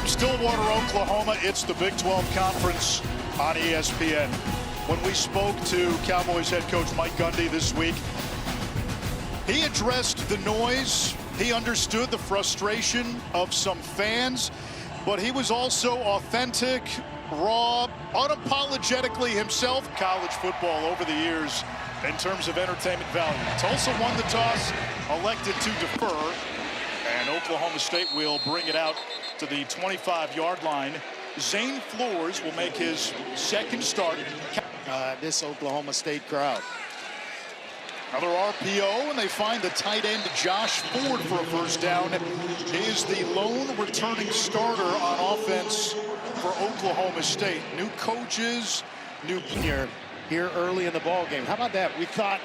Stillwater, Oklahoma. It's the Big 12 Conference on ESPN. When we spoke to Cowboys head coach Mike Gundy this week, he addressed the noise. He understood the frustration of some fans, but he was also authentic, raw, unapologetically himself. College football over the years in terms of entertainment value. Tulsa won the toss, elected to defer, and Oklahoma State will bring it out to the 25-yard line. Zane Flores will make his second start. This Oklahoma State crowd. Another RPO, and they find the tight end Josh Ford for a first down. He is the lone returning starter on offense for Oklahoma State. New coaches, new Here early in the ball game. How about that? We thought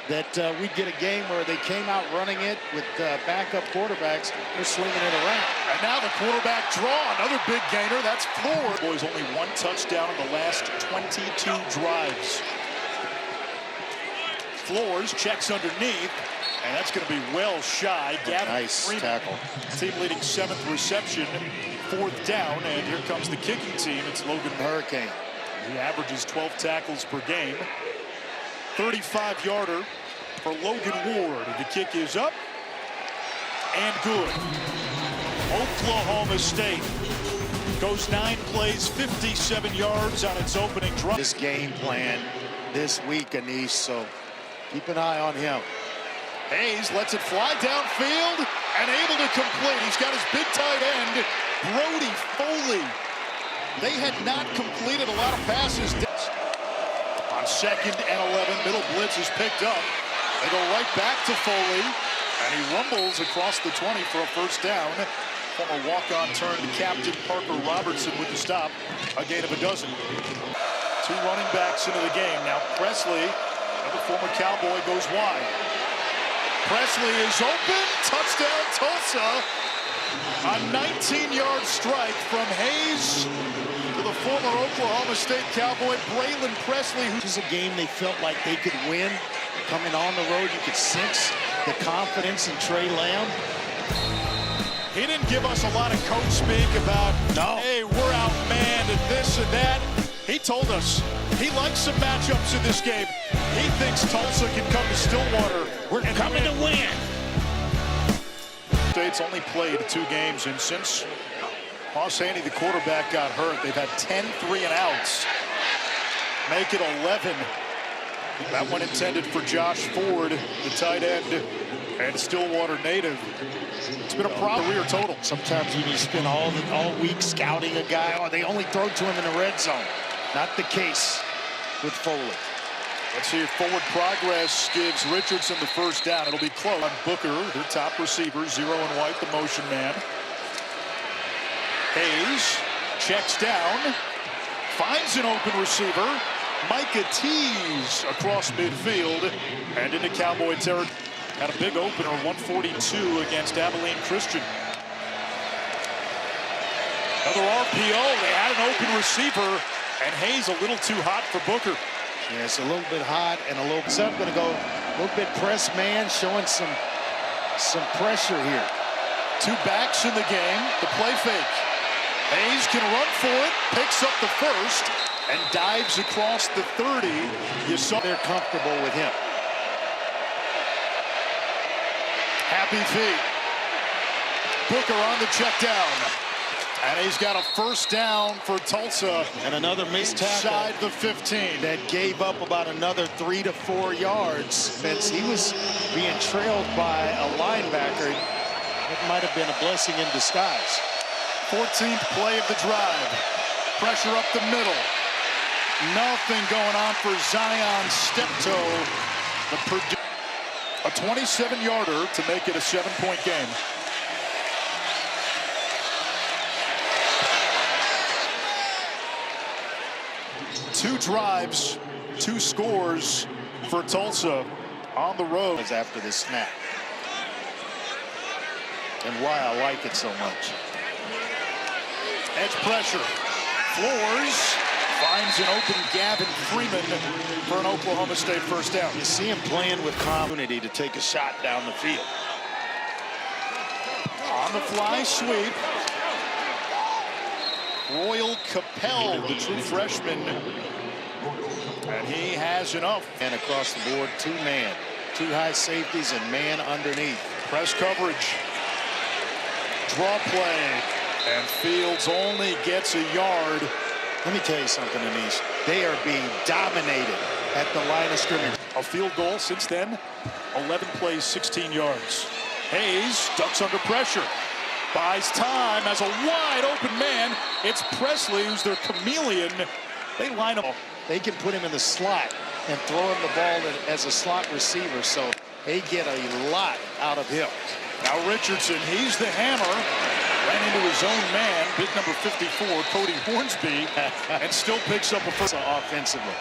that we'd get a game where they came out running it with backup quarterbacks. They're slinging it around. And now the quarterback draw, another big gainer. That's Ford. Boys, only one touchdown in the last 22 drives. Flores checks underneath, and that's going to be well shy. Nice Freeman, tackle. team leading 7th reception, 4th down, and here comes the kicking team. It's Logan Hurricane. He averages 12 tackles per game. 35-yarder for Logan Ward. The kick is up and good. Oklahoma State goes 9 plays, 57 yards on its opening drive. This game plan this week, Anish, so keep an eye on him. Hayes lets it fly downfield and able to complete. He's got his big tight end, Brody Foley. They had not completed a lot of passes. On 2nd and 11, middle blitz is picked up. They go right back to Foley, and he rumbles across the 20 for a first down. Former walk-on turned captain Parker Robertson with the stop, a gain of a dozen. 2 running backs into the game. Now Presley, another former Cowboy, goes wide. Presley is open, touchdown Tulsa. A 19-yard strike from Hayes to the former Oklahoma State Cowboy, Braylon Presley. This is a game they felt like they could win. Coming on the road, you could sense the confidence in Trey Lamb. He didn't give us a lot of coach speak about, hey, we're outmanned and this and that. He told us he likes some matchups in this game. He thinks Tulsa can come to Stillwater. We're coming to win. State's only played 2 games, and since Moss Haney, the quarterback, got hurt, they've had 10 3-and-outs. Make it 11. That one intended for Josh Ford, the tight end and Stillwater native. It's been a career total. Sometimes when you spend all week scouting a guy, they only throw to him in the red zone. Not the case with Foley. Let's see if forward progress gives Richardson the first down. It'll be close on Booker, their top receiver, 0 and white, the motion man. Hayes checks down, finds an open receiver. Micah Tees across midfield and into Cowboy territory. Had a big opener, 142 against Abilene Christian. Another RPO. They had an open receiver, and Hayes a little too hot for Booker. Yeah, it's a little bit hot and a little. So I'm going to go a little bit press man, showing some pressure here. 2 backs in the game. The play fake. Hayes can run for it, picks up the first, and dives across the 30. You saw they're comfortable with him. Happy feet. Booker on the check down. And he's got a first down for Tulsa. And another missed tackle. Inside the 15. That gave up about another 3 to 4 yards. Vince, he was being trailed by a linebacker. It might have been a blessing in disguise. 14th play of the drive. Pressure up the middle. Nothing going on for Zion Steptoe. A 27-yarder to make it a 7-point game. Two drives, 2 scores for Tulsa on the road. After the snap. And why I like it so much. Edge pressure. Flores finds an open Gavin Freeman for an Oklahoma State first down. You see him playing with opportunity to take a shot down the field. On the fly sweep. Royal Capel, the true freshman. And he has enough. And across the board, two-man. Two high safeties and man underneath. Press coverage. Draw play. And Fields only gets a yard. Let me tell you something, Anish. They are being dominated at the line of scrimmage. A field goal since then. 11 plays, 16 yards. Hayes ducks under pressure. Buys time as a wide open man. It's Presley, who's their chameleon. They line up. They can put him in the slot and throw him the ball as a slot receiver, so they get a lot out of him. Now Richardson, he's the hammer. Ran into his own man, big number 54, Cody Hornsby, and still picks up a first. Offensively.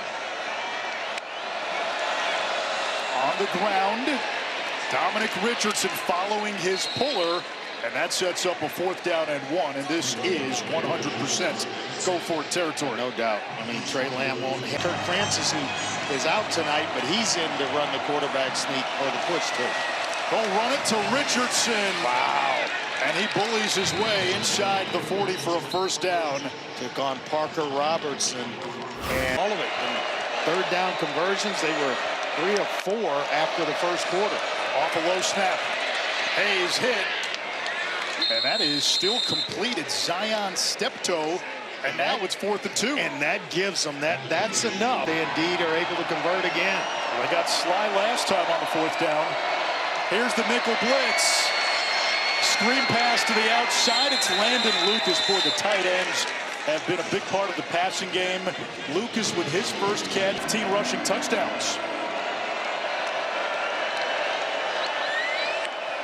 On the ground, Dominic Richardson following his puller, and that sets up a 4th down and 1, and this is 100% go-for-it territory. No doubt. I mean, Trey Lamb won't. Kirk Francis, who is out tonight, but he's in to run the quarterback sneak or the push too. They'll run it to Richardson. Wow. And he bullies his way inside the 40 for a 1st down. Took on Parker Robertson and all of it. And 3rd down conversions, they were 3 of 4 after the 1st quarter. Off a low snap. Hayes hit. And that is still completed. Zion step-toe. And now it's 4th and 2. And that gives them that's enough. They indeed are able to convert again. They got Sly last time on the 4th down. Here's the nickel blitz. Screen pass to the outside. It's Landon Lucas. Boy, the tight ends have been a big part of the passing game. Lucas with his first catch, 15 rushing touchdowns.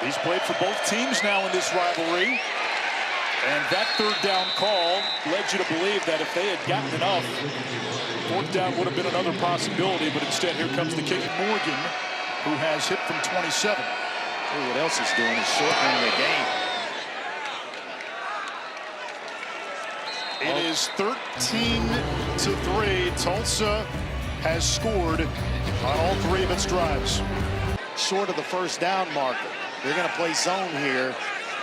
He's played for both teams now in this rivalry. And that 3rd down call led you to believe that if they had gotten enough, 4th down would have been another possibility. But instead, here comes the kick. Morgan, who has hit from 27. Hey, what else he's doing is shortening the game. It is 13-3. Tulsa has scored on all 3 of its drives. Short of the 1st down marker. They're going to play zone here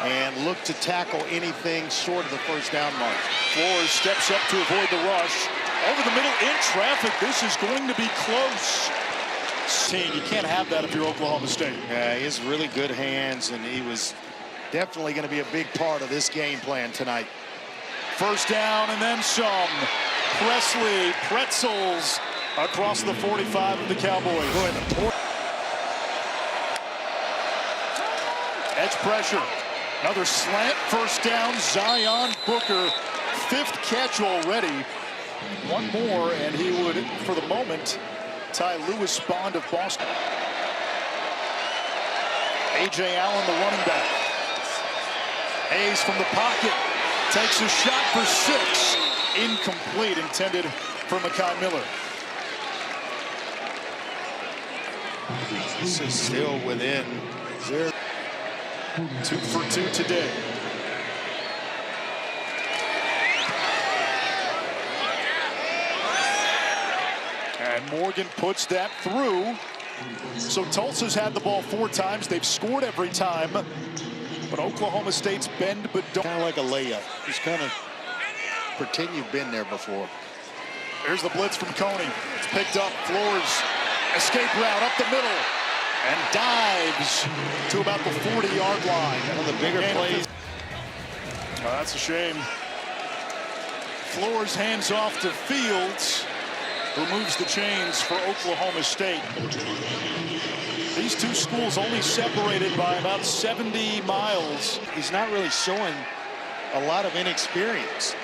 and look to tackle anything short of the 1st down marker. Flores steps up to avoid the rush. Over the middle in traffic. This is going to be close. You can't have that if you're Oklahoma State. Yeah, he has really good hands, and he was definitely going to be a big part of this game plan tonight. 1st down and then some. Presley pretzels across the 45 of the Cowboys. Edge pressure. Another slant. 1st down. Zion Booker. 5th catch already. One more, and he would, for the moment, tie Lewis Bond of Boston. A.J. Allen, the running back. Hayes from the pocket. Takes a shot for 6. Incomplete, intended for Mekhi Miller. This is still within 0. 2 for 2 today. And Morgan puts that through. So Tulsa's had the ball 4 times. They've scored every time. But Oklahoma State's bend but don't. Kind of like a layup. Just kind of pretend you've been there before. Here's the blitz from Coney. It's picked up. Flores. Escape route up the middle. And dives to about the 40-yard line. One of the bigger plays. Oh, that's a shame. Flores hands off to Fields, who moves the chains for Oklahoma State. These 2 schools only separated by about 70 miles. He's not really showing a lot of inexperience.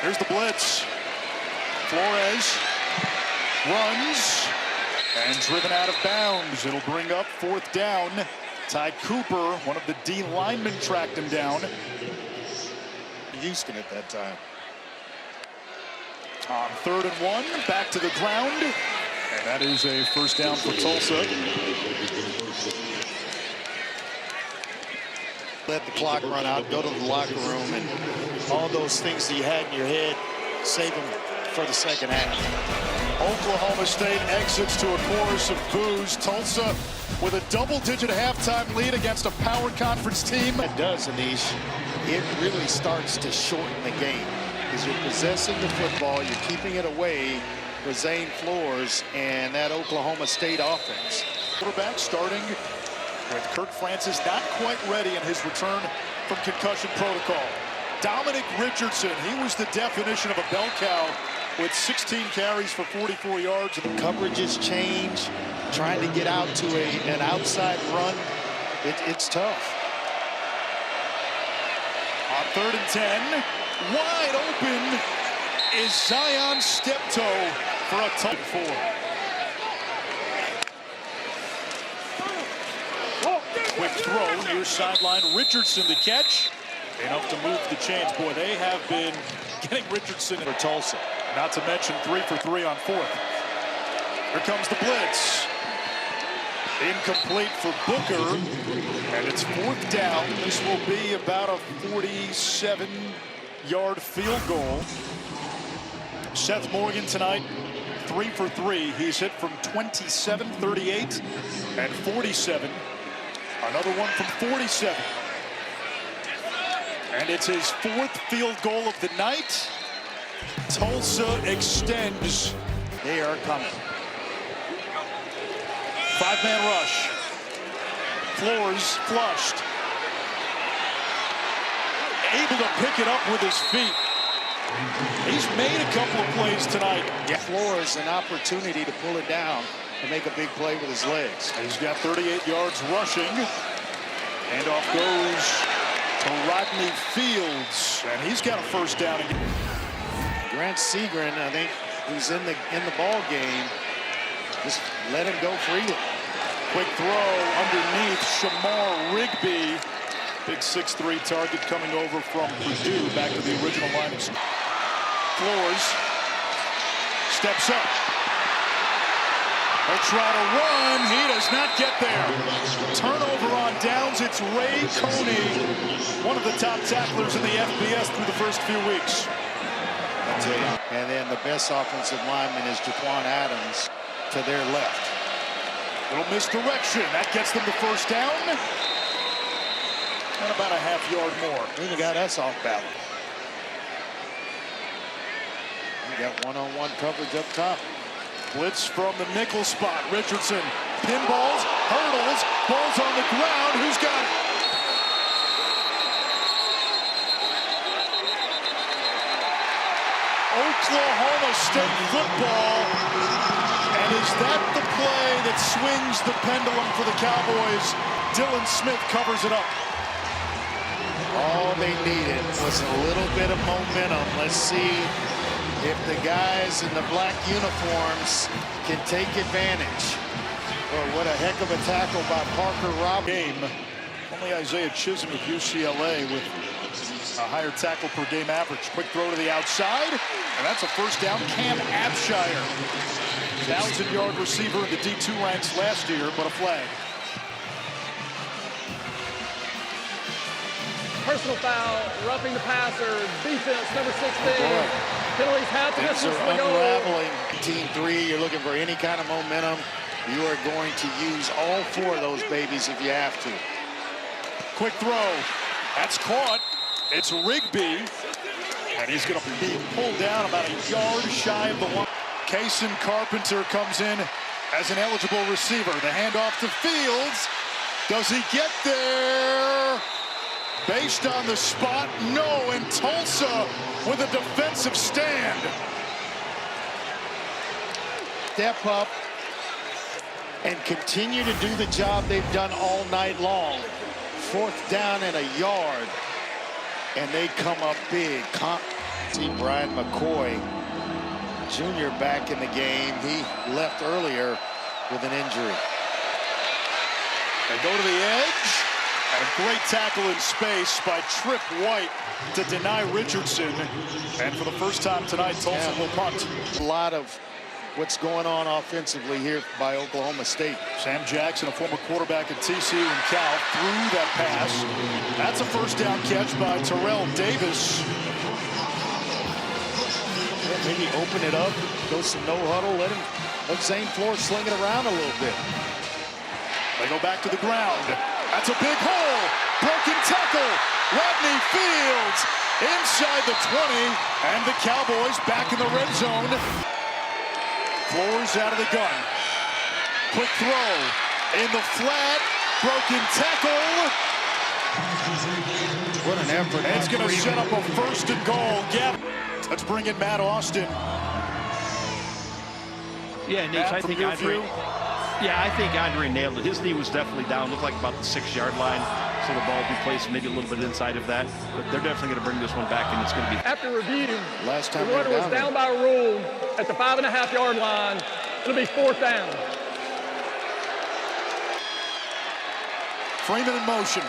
Here's the blitz. Flores runs and driven out of bounds. It'll bring up 4th down. Ty Cooper, one of the D linemen, tracked him down. Houston at that time. On 3rd and 1, back to the ground. And that is a 1st down for Tulsa. Let the clock run out, go to the locker room, and all those things that you had in your head, save them for the 2nd half. Oklahoma State exits to a chorus of boos. Tulsa with a double-digit halftime lead against a power conference team. It does, Anish. it really starts to shorten the game because you're possessing the football, you're keeping it away for Zane Flores and that Oklahoma State offense. Quarterback starting with Kirk Francis not quite ready in his return from concussion protocol. Dominic Richardson, he was the definition of a bell cow with 16 carries for 44 yards. Coverages change, trying to get out to an outside run, it's tough. On 3rd and 10, wide open is Zion Steptoe for a touchdown. Quick throw near sideline. Richardson the catch. Enough to move the chains. Boy, they have been getting Richardson For Tulsa. Not to mention 3 for 3 on 4th. Here comes the blitz. Incomplete for Booker. And it's 4th down. This will be about a 47-yard field goal. Seth Morgan tonight, 3 for 3. He's hit from 27, 38, and 47. Another one from 47. And it's his 4th field goal of the night. Tulsa extends. They are coming. 5-man rush. Flores flushed. Able to pick it up with his feet. He's made a couple of plays tonight. Yeah. Flores an opportunity to pull it down and make a big play with his legs. He's got 38 yards rushing. Handoff goes to Rodney Fields, and he's got a 1st down again. Grant Segrin, I think, who's in the ball game, just let him go freely. Quick throw underneath Shamar Rigby. Big 6'3" target coming over from Purdue back to the original line of Flores steps up. He'll try to run. He does not get there. Turnover on downs. It's Ray Coney, one of the top tacklers in the FBS through the first few weeks. And then the best offensive lineman is Jaquan Adams to their left. Little misdirection. That gets them the 1st down. And about a half-yard more. Even got us off balance. We got one-on-one coverage up top. Blitz from the nickel spot. Richardson pinballs, hurdles, ball's on the ground. Who's got it? Oklahoma State football. And is that the play that swings the pendulum for the Cowboys? Dylan Smith covers it up. All they needed was a little bit of momentum. Let's see if the guys in the black uniforms can take advantage. Well, what a heck of a tackle by Parker Robb. Game. Only Isaiah Chisholm of UCLA with a higher tackle per game average. Quick throw to the outside, and that's a 1st down. Cam Abshire, 1,000-yard receiver in the D2 ranks last year, but a flag. Personal foul, roughing the passer, defense, number 16. Penalties have to miss Things are unraveling. Team 3, you're looking for any kind of momentum. You are going to use all 4 of those babies if you have to. Quick throw. That's caught. It's Rigby. And he's going to be pulled down about a yard shy of the line. Kason Carpenter comes in as an eligible receiver. The handoff to Fields. Does he get there? Based on the spot, no, and Tulsa with a defensive stand. Step up and continue to do the job they've done all night long. 4th down and a yard, and they come up big. See Brian McCoy, Jr. back in the game. He left earlier with an injury. They go to the edge. And a great tackle in space by Trip White to deny Richardson. And for the 1st time tonight, Tulsa will punt. A lot of what's going on offensively here by Oklahoma State. Sam Jackson, a former quarterback at TCU and Cal, threw that pass. That's a 1st down catch by Terrell Davis. Maybe open it up, go some no huddle, let Zane Flores sling it around a little bit. They go back to the ground. That's a big hole. Broken tackle. Rodney Fields inside the 20, and the Cowboys back in the red zone. Flores out of the gun. Quick throw in the flat. Broken tackle. What an effort. And it's going to set up a 1st and goal. Yep. Let's bring in Matt Austin. Yeah, Nate, I think Andre nailed it. His knee was definitely down. Looked like about the 6-yard line. So the ball will be placed maybe a little bit inside of that. But they're definitely going to bring this one back, and it's going to be. After review, Last time the runner was down by a rule at the 5.5-yard line. It'll be 4th down. Freeman in motion.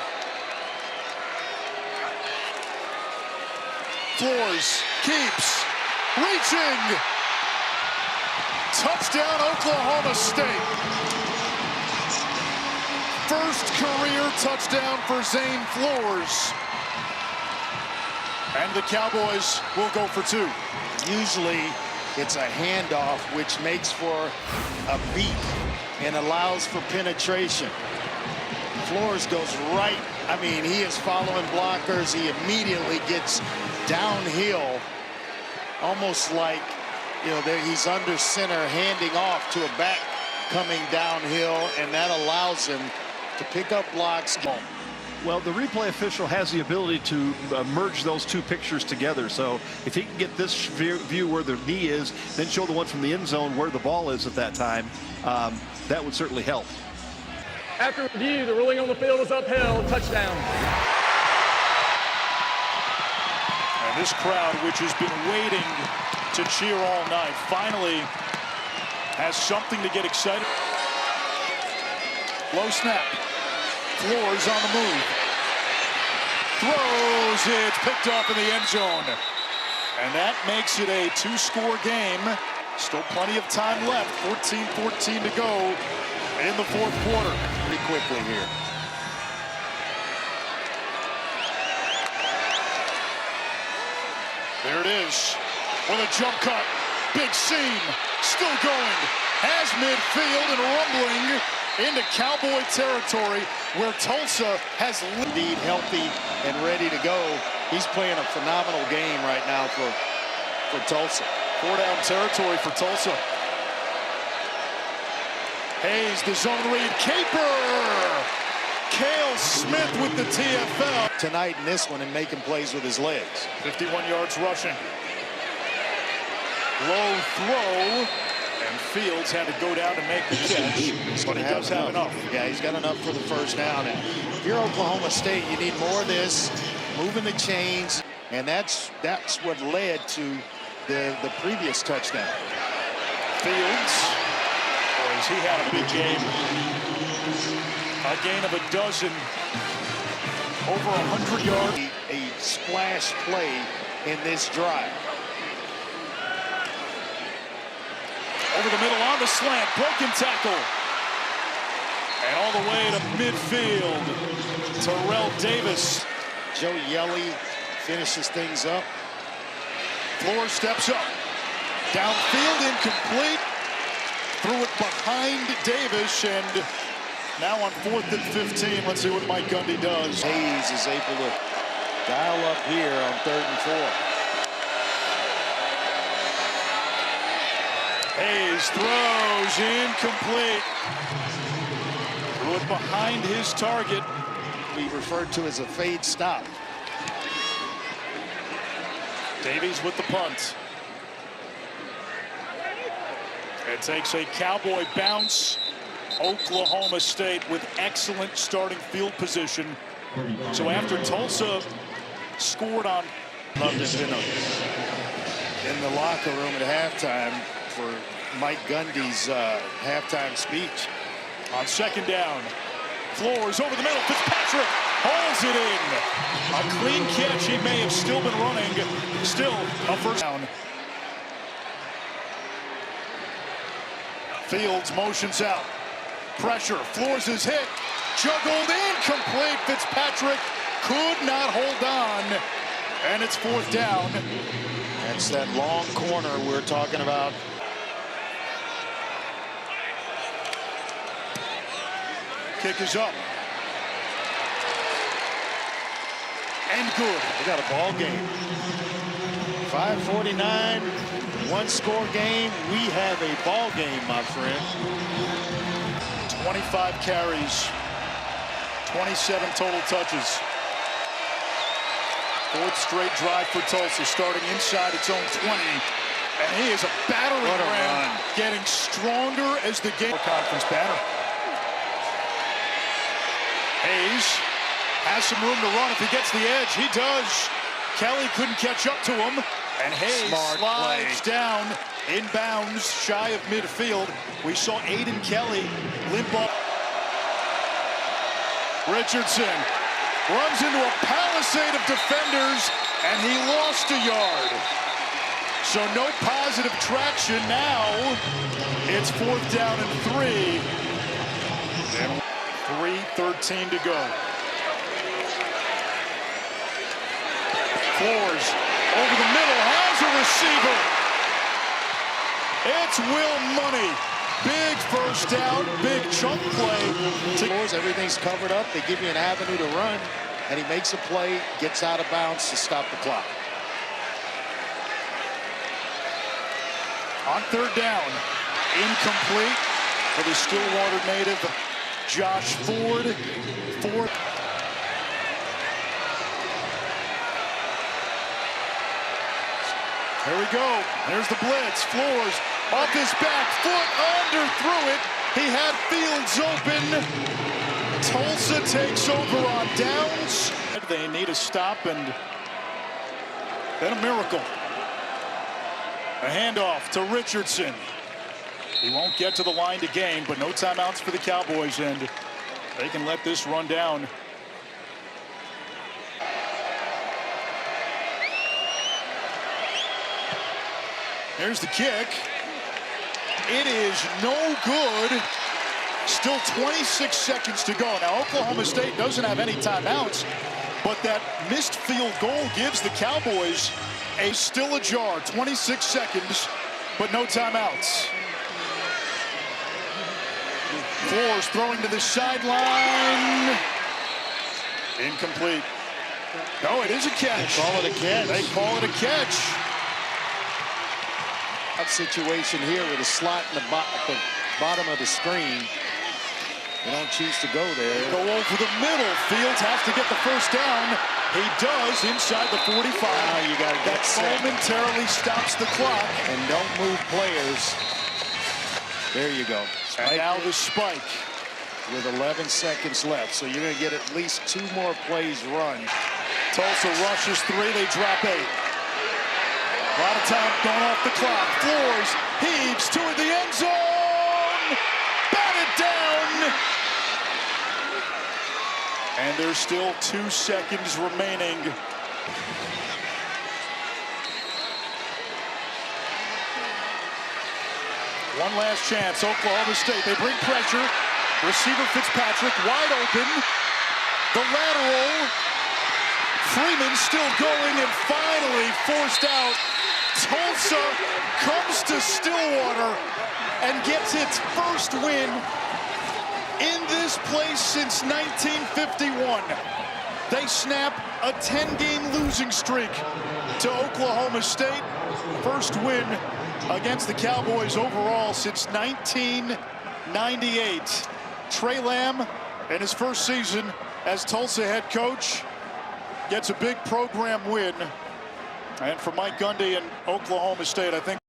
Flores keeps reaching. Touchdown, Oklahoma State. First career touchdown for Zane Flores. And the Cowboys will go for 2. Usually it's a handoff, which makes for a beat and allows for penetration. Flores goes right. I mean, he is following blockers. He immediately gets downhill, almost like, you know, he's under center, handing off to a back coming downhill, and that allows him to pick up blocks. Well, the replay official has the ability to merge those 2 pictures together. So if he can get this view where the knee is, then show the one from the end zone where the ball is at that time, that would certainly help. After review, the ruling on the field was upheld. Touchdown. And this crowd, which has been waiting to cheer all night, finally has something to get excited. Low snap. Flores on the move. Throws. It's picked off in the end zone. And that makes it a 2-score game. Still plenty of time left. 14-14 to go in the 4th quarter. Pretty quickly here. There it is. With a jump cut. Big seam. Still going. Has midfield and rumbling into Cowboy territory where Tulsa has indeed healthy and ready to go. He's playing a phenomenal game right now for Tulsa. 4-down territory for Tulsa. Hayes, the zone read. Caper! Cale Smith with the TFL. Tonight in this one and making plays with his legs. 51 yards rushing. Low throw. And Fields had to go down to make the catch, but he does have enough. Yeah, he's got enough for the 1st down. And if you're Oklahoma State, you need more of this, moving the chains, and that's what led to the previous touchdown. Fields, boys, he had a big game. A gain of a dozen, over 100 yards. A splash play in this drive. Over the middle on the slant, broken tackle. And all the way to midfield, Terrell Davis. Joe Yelly finishes things up. Flores steps up. Downfield, incomplete. Threw it behind Davis, and now on 4th and 15. Let's see what Mike Gundy does. Hayes is able to dial up here on 3rd and 4. Hayes throws incomplete. Threw it behind his target. We referred to as a fade stop. Davies with the punt. It takes a Cowboy bounce. Oklahoma State with excellent starting field position. So after Tulsa scored on. Loved it in the locker room at halftime for Mike Gundy's halftime speech. On 2nd down, Flores over the middle. Fitzpatrick holds it in. A clean catch. He may have still been running. Still a 1st down. Fields motions out. Pressure. Flores is hit. Juggled incomplete. Fitzpatrick could not hold on. And it's 4th down. That's that long corner we're talking about. Kick is up. and good. We got a ball game. 5:49, one-score game. We have a ball game, my friend. 25 carries, 27 total touches. Fourth straight drive for Tulsa, starting inside its own 20. And he is a battering What a ram, run. getting stronger as the game. Conference banner. Hayes has some room to run if he gets the edge. He does. Kelly couldn't catch up to him. And Hayes Smart slides play. down inbounds shy of midfield. We saw Aiden Kelly limp up. Richardson runs into a palisade of defenders, and he lost a yard. So no positive traction now. It's 4th down and 3. And 3:13 to go. Floors over the middle, has a receiver. It's Will Money. Big first down, big chunk play. Everything's covered up. They give you an avenue to run, and he makes a play, gets out of bounds to stop the clock. On 3rd down, incomplete for the Stillwater native, Josh Ford. Here we go. There's the blitz. Floors off his back foot, underthrew it. He had Fields open. Tulsa takes over on downs. They need a stop and then a miracle. A handoff to Richardson. He won't get to the line to gain, but no timeouts for the Cowboys, and they can let this run down. Here's the kick. It is no good. Still 26 seconds to go. Now, Oklahoma State doesn't have any timeouts, but that missed field goal gives the Cowboys still ajar. 26 seconds, but no timeouts. Floors throwing to the sideline. Incomplete. No, it is a catch. They call it a catch. They call it a catch. That situation here with a slot in the bottom of the screen. They don't choose to go there. Go over the middle. Fields has to get the first down. He does inside the 45. Now you got to get that set. momentarily stops the clock. And don't move players. There you go. And now the spike. With 11 seconds left. So you're going to get at least 2 more plays run. Tulsa rushes 3. They drop 8. A lot of time going off the clock. Floors heaves to the end zone. Batted down. And there's still 2 seconds remaining. One last chance. Oklahoma State. They bring pressure. Receiver Fitzpatrick wide open. The lateral. Freeman still going and finally forced out. Tulsa comes to Stillwater and gets its first win in this place since 1951. They snap a 10-game losing streak to Oklahoma State. First win against the Cowboys overall since 1998. Trey Lamb, in his first season as Tulsa head coach, gets a big program win. And for Mike Gundy and Oklahoma State, I think